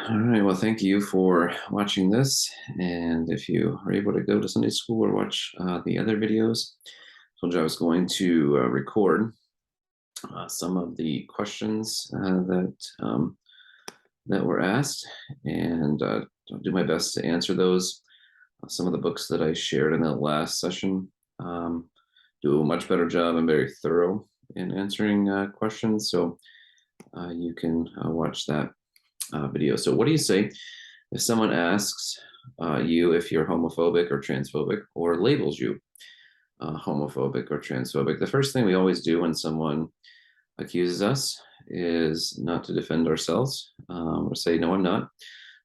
All right. Well, thank you for watching this. And if you are able to go to Sunday school or watch the other videos, I told you I was going to record some of the questions that were asked, and I'll do my best to answer those. Some of the books that I shared in the last session do a much better job and very thorough in answering questions. So you can watch that video. So, what do you say if someone asks you if you're homophobic or transphobic, or labels you homophobic or transphobic? The first thing we always do when someone accuses us is not to defend ourselves or say, no, I'm not,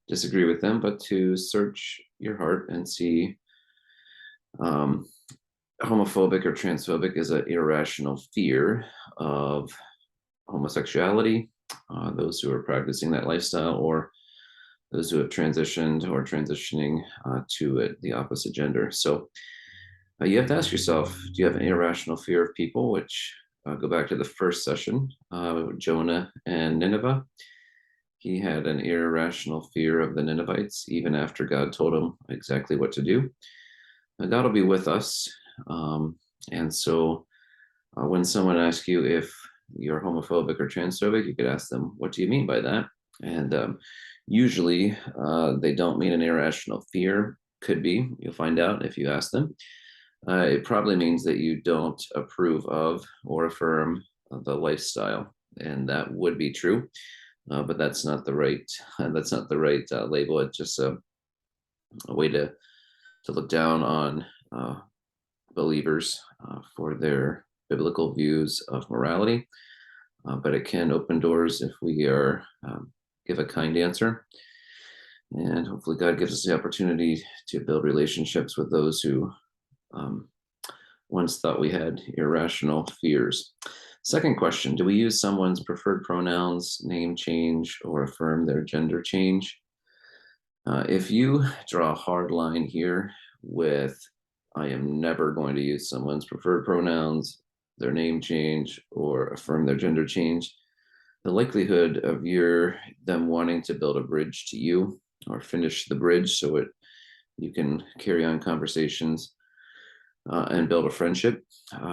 disagree with them, but to search your heart and see um, homophobic or transphobic is an irrational fear of homosexuality, those who are practicing that lifestyle, or those who have transitioned or transitioning to the opposite gender. So you have to ask yourself, do you have an irrational fear of people? Which go back to the first session, Jonah and Nineveh. He had an irrational fear of the Ninevites, even after God told him exactly what to do. God will be with us. And so when someone asks you if you're homophobic or transphobic, you could ask them, what do you mean by that? And usually they don't mean an irrational fear. Could be, you'll find out if you ask them. It probably means that you don't approve of or affirm the lifestyle, and that would be true, but that's not the right label. It's just a way to look down on believers for their biblical views of morality. But it can open doors if we are give a kind answer, and hopefully God gives us the opportunity to build relationships with those who once thought we had irrational fears. Second question, do we use someone's preferred pronouns, name change, or affirm their gender change? If you draw a hard line here with, I am never going to use someone's preferred pronouns, their name change, or affirm their gender change, the likelihood of them wanting to build a bridge to you or finish the bridge so you can carry on conversations and build a friendship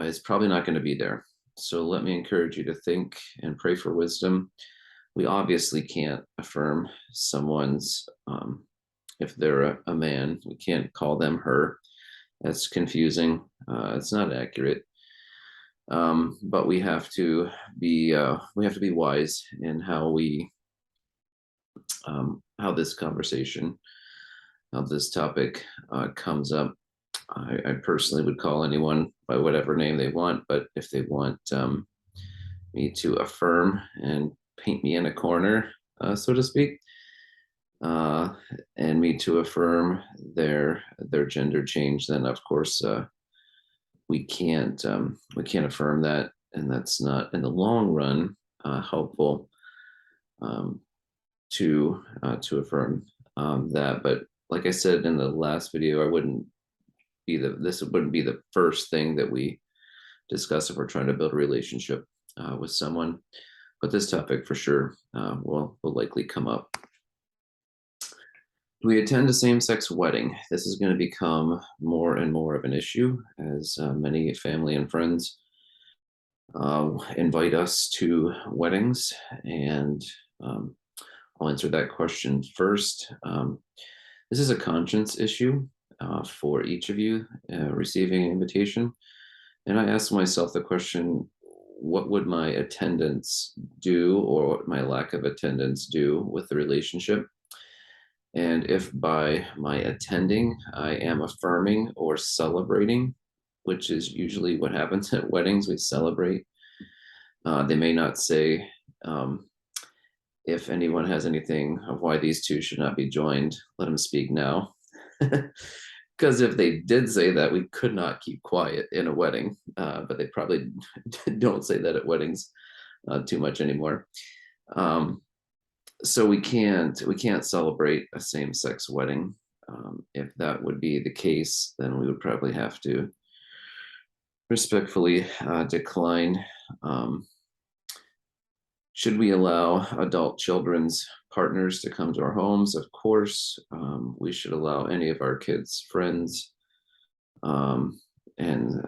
is probably not going to be there. So let me encourage you to think and pray for wisdom. We obviously can't affirm someone's, if they're a man, we can't call them her. That's confusing. It's not accurate. But we have to be wise in how this conversation, how this topic comes up. I personally would call anyone by whatever name they want, but if they want me to affirm and paint me in a corner, so to speak, and me to affirm their gender change, then of course we can't affirm that, and that's not in the long run helpful to affirm that. But like I said in the last video, this wouldn't be the first thing that we discuss if we're trying to build a relationship with someone, but this topic for sure will likely come up. Do we attend a same-sex wedding? This is going to become more and more of an issue as many family and friends invite us to weddings, and I'll answer that question first. This is a conscience issue for each of you receiving an invitation. And I asked myself the question, what would my attendance do, or what my lack of attendance do with the relationship? And if by my attending, I am affirming or celebrating, which is usually what happens at weddings, we celebrate. They may not say, if anyone has anything of why these two should not be joined, let them speak now. Because if they did say that, we could not keep quiet in a wedding, but they probably don't say that at weddings too much anymore. So we can't celebrate a same-sex wedding. If that would be the case, then we would probably have to respectfully decline. Should we allow adult children's partners to come to our homes. Of course, we should allow any of our kids' friends um, and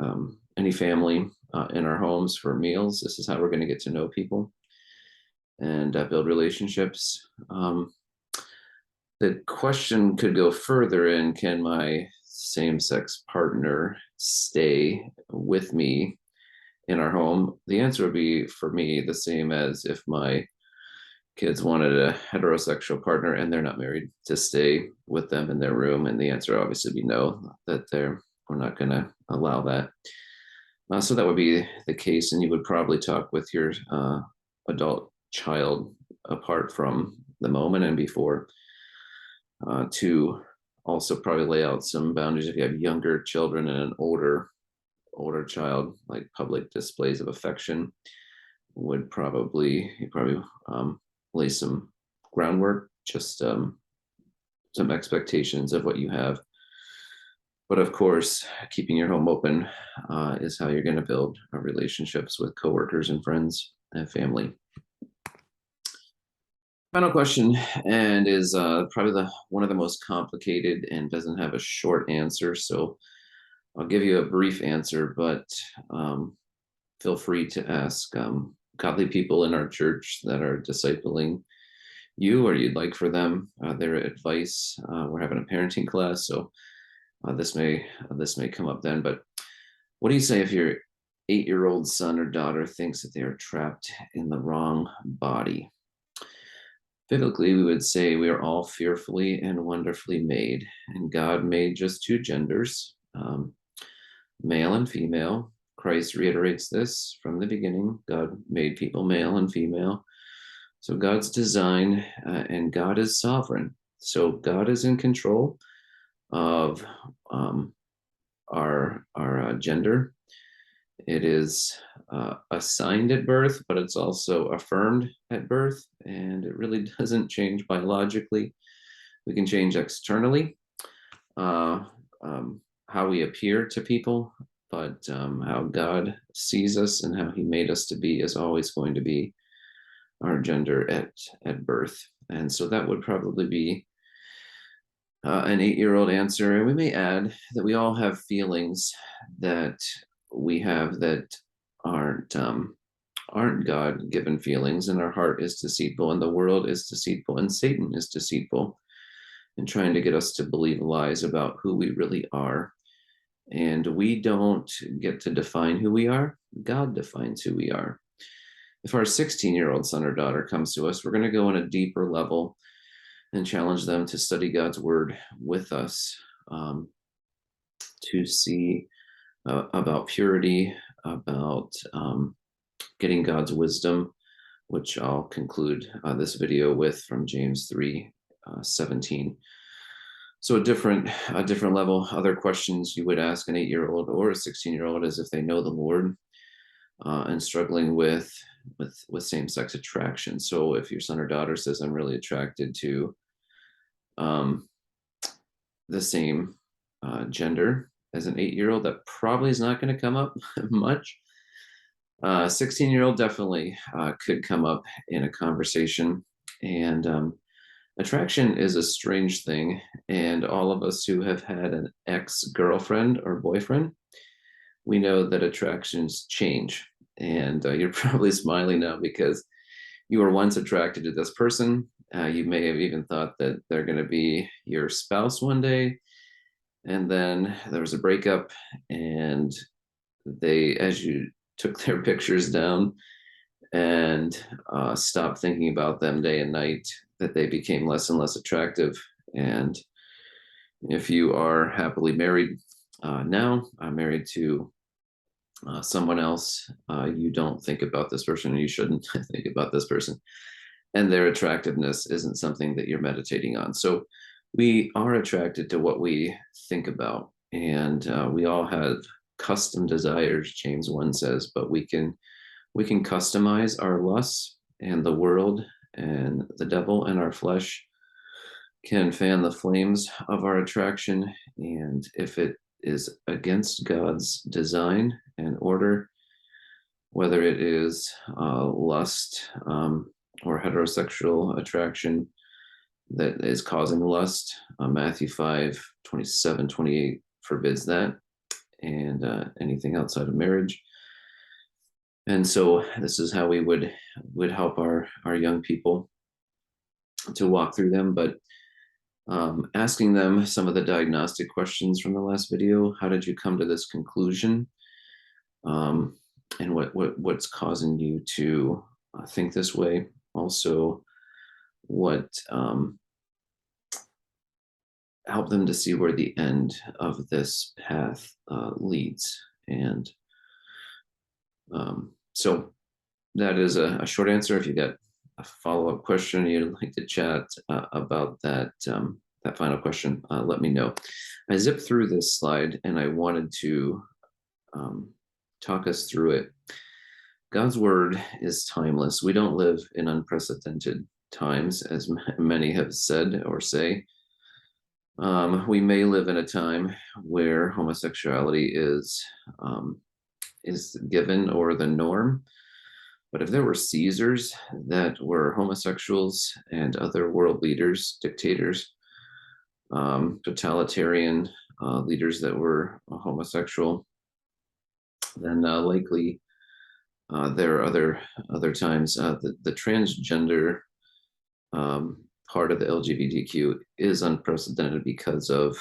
any family in our homes for meals. This is how we're going to get to know people and build relationships. The question could go further in, can my same-sex partner stay with me in our home? The answer would be, for me, the same as if my kids wanted a heterosexual partner and they're not married, to stay with them in their room. And the answer obviously be no, that we're not going to allow that. So that would be the case, and you would probably talk with your adult child apart from the moment and before, to also probably lay out some boundaries if you have younger children and an older child. Like public displays of affection would probably lay some groundwork, just some expectations of what you have. But of course, keeping your home open is how you're going to build relationships with coworkers and friends and family. Final question, and is probably one of the most complicated and doesn't have a short answer. So I'll give you a brief answer, but feel free to ask godly people in our church that are discipling you, or you'd like for them their advice. We're having a parenting class, so this may come up then. But what do you say if your 8-year-old son or daughter thinks that they are trapped in the wrong body? Biblically, we would say we are all fearfully and wonderfully made, and God made just two genders, male and female. Christ reiterates this from the beginning. God made people male and female. So God's design, and God is sovereign. So God is in control of our gender. It is assigned at birth, but it's also affirmed at birth, and it really doesn't change biologically. We can change externally, how we appear to people, but how God sees us and how he made us to be is always going to be our gender at birth. And so that would probably be an 8-year-old answer. And we may add that we all have feelings that we have that aren't God-given feelings, and our heart is deceitful, and the world is deceitful, and Satan is deceitful, and trying to get us to believe lies about who we really are. And we don't get to define who we are. God defines who we are. If our 16-year-old son or daughter comes to us, we're going to go on a deeper level and challenge them to study God's word with us, to see about purity, about getting God's wisdom, which I'll conclude this video with from James 3:17. So a different level. Other questions you would ask an 8-year-old or a 16-year-old is if they know the Lord, and struggling with same-sex attraction. So if your son or daughter says, I'm really attracted to the same gender as an 8-year-old, that probably is not going to come up much. 16-year-old definitely could come up in a conversation. And attraction is a strange thing. And all of us who have had an ex-girlfriend or boyfriend, we know that attractions change. And you're probably smiling now because you were once attracted to this person. You may have even thought that they're going to be your spouse one day. And then there was a breakup, and they, as you took their pictures down and stopped thinking about them day and night, that they became less and less attractive. And if you are happily married now, married to someone else, you don't think about this person, or you shouldn't think about this person. And their attractiveness isn't something that you're meditating on. So we are attracted to what we think about, and we all have custom desires, James 1 says, but we can customize our lusts, and the world and the devil and our flesh can fan the flames of our attraction. And if it is against God's design and order, whether it is lust or heterosexual attraction, that is causing lust. Matthew 5:27-28 forbids that, and anything outside of marriage. And so this is how we would help our young people to walk through them. But asking them some of the diagnostic questions from the last video. How did you come to this conclusion? Um, and what's causing you to think this way? Also, what help them to see where the end of this path leads. And so that is a short answer. If you got a follow-up question you'd like to chat about that that final question, let me know. I zipped through this slide and I wanted to talk us through it. God's word is timeless. We don't live in unprecedented times, as many have said or say. We may live in a time where homosexuality is given or the norm. But if there were Caesars that were homosexuals and other world leaders, dictators, totalitarian leaders that were homosexual, then likely there are other times. The transgender part of the LGBTQ is unprecedented because of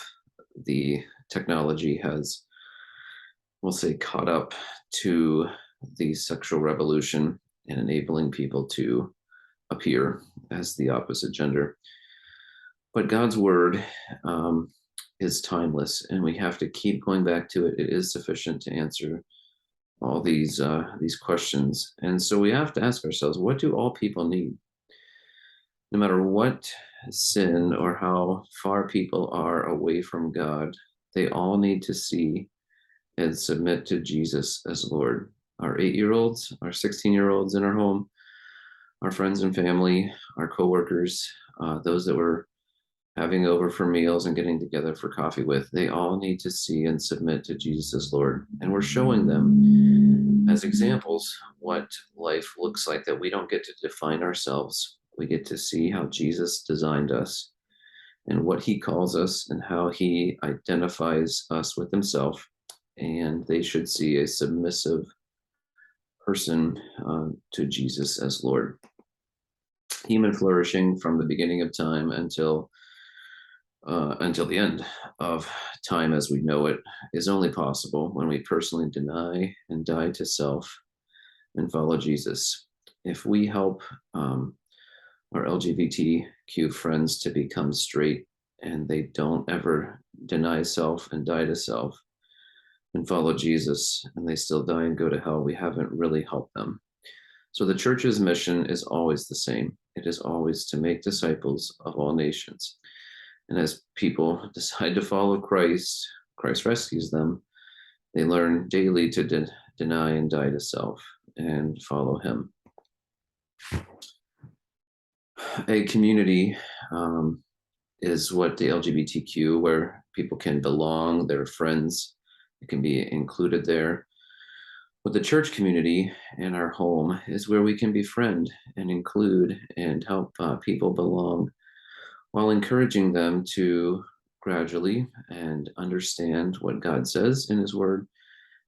the technology has, we'll say, caught up to the sexual revolution and enabling people to appear as the opposite gender. But God's word is timeless, and we have to keep going back to it. It is sufficient to answer all these questions. And so we have to ask ourselves, what do all people need? No matter what sin or how far people are away from God, they all need to see and submit to Jesus as Lord. Our 8-year-olds, our 16-year-olds in our home, our friends and family, our coworkers, those that we're having over for meals and getting together for coffee with, they all need to see and submit to Jesus as Lord. And we're showing them as examples what life looks like, that we don't get to define ourselves. We get to see how Jesus designed us and what he calls us and how he identifies us with himself. And they should see a submissive person to Jesus as Lord. Human flourishing from the beginning of time until the end of time as we know it is only possible when we personally deny and die to self and follow Jesus. If we help our LGBTQ friends to become straight and they don't ever deny self and die to self and follow Jesus, and they still die and go to hell, we haven't really helped them. So the church's mission is always the same. It is always to make disciples of all nations. And as people decide to follow Christ, Christ rescues them. They learn daily to deny and die to self and follow him. A community is what the LGBTQ, where people can belong, their friends, it can be included there. But the church community in our home is where we can befriend and include and help people belong, while encouraging them to gradually and understand what God says in his word,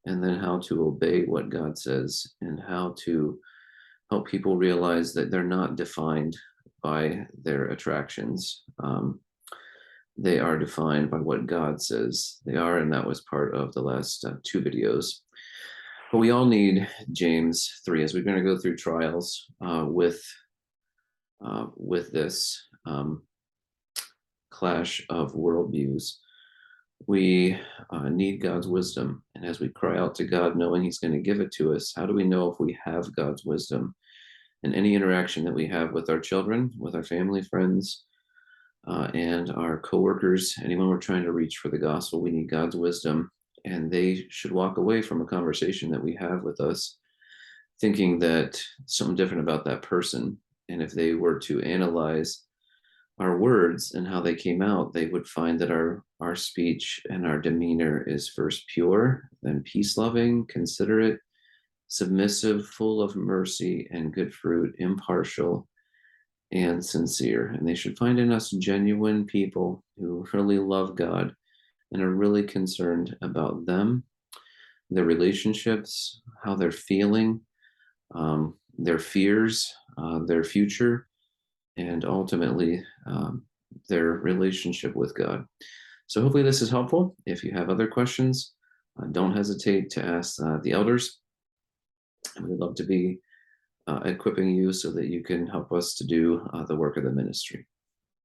and then how to obey what God says, and how to help people realize that they're not defined by their attractions. They are defined by what God says they are, and that was part of the last 2 videos. But we all need James 3 as we're going to go through trials with this clash of worldviews. We need God's wisdom, and as we cry out to God, knowing he's going to give it to us, how do we know if we have God's wisdom? In any interaction that we have with our children, with our family, friends, and our coworkers, anyone we're trying to reach for the gospel, we need God's wisdom. And they should walk away from a conversation that we have with us thinking that something different about that person. And if they were to analyze our words and how they came out, they would find that our speech and our demeanor is first pure, then peace-loving, considerate, submissive, full of mercy and good fruit, impartial, and sincere. And they should find in us genuine people who really love God and are really concerned about them, their relationships, how they're feeling, their fears, their future, and ultimately their relationship with God. So hopefully this is helpful. If you have other questions, don't hesitate to ask the elders. And we'd love to be equipping you so that you can help us to do the work of the ministry.